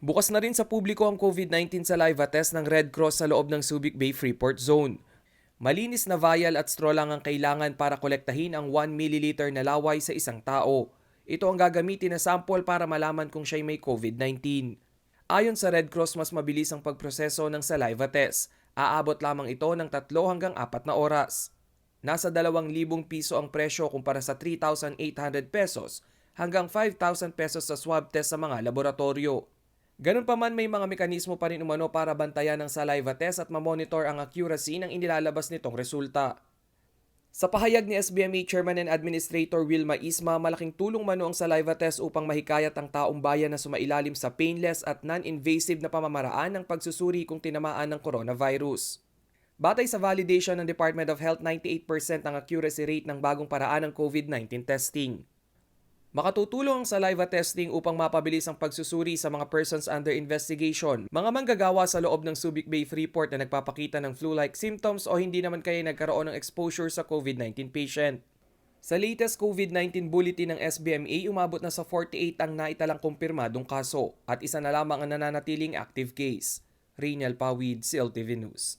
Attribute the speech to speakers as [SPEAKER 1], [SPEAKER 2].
[SPEAKER 1] Bukas na rin sa publiko ang COVID-19 saliva test ng Red Cross sa loob ng Subic Bay Freeport Zone. Malinis na vial at straw lang ang kailangan para kolektahin ang 1 ml na laway sa isang tao. Ito ang gagamitin na sample para malaman kung siya'y may COVID-19. Ayon sa Red Cross, mas mabilis ang pagproseso ng saliva test. Aabot lamang ito ng 3 hanggang 4 na oras. Nasa 2,000 piso ang presyo kumpara sa 3,800 pesos hanggang 5,000 pesos sa swab test sa mga laboratorio. Ganun pa man, may mga mekanismo pa rin umano para bantayan ang saliva test at mamonitor ang accuracy ng inilalabas nitong resulta. Sa pahayag ni SBMA Chairman and Administrator Wilma Isma, malaking tulong mano ang saliva test upang mahikayat ang taong bayan na sumailalim sa painless at non-invasive na pamamaraan ng pagsusuri kung tinamaan ng coronavirus. Batay sa validation ng Department of Health, 98% ang accuracy rate ng bagong paraan ng COVID-19 testing. Makatutulong ang saliva testing upang mapabilis ang pagsusuri sa mga persons under investigation, mga manggagawa sa loob ng Subic Bay Freeport na nagpapakita ng flu-like symptoms o hindi naman kaya nagkaroon ng exposure sa COVID-19 patient. Sa latest COVID-19 bulletin ng SBMA, umabot na sa 48 ang naitalang kumpirmadong kaso at isa na lamang ang nananatiling active case. Rainiel Pawid, CLTV News.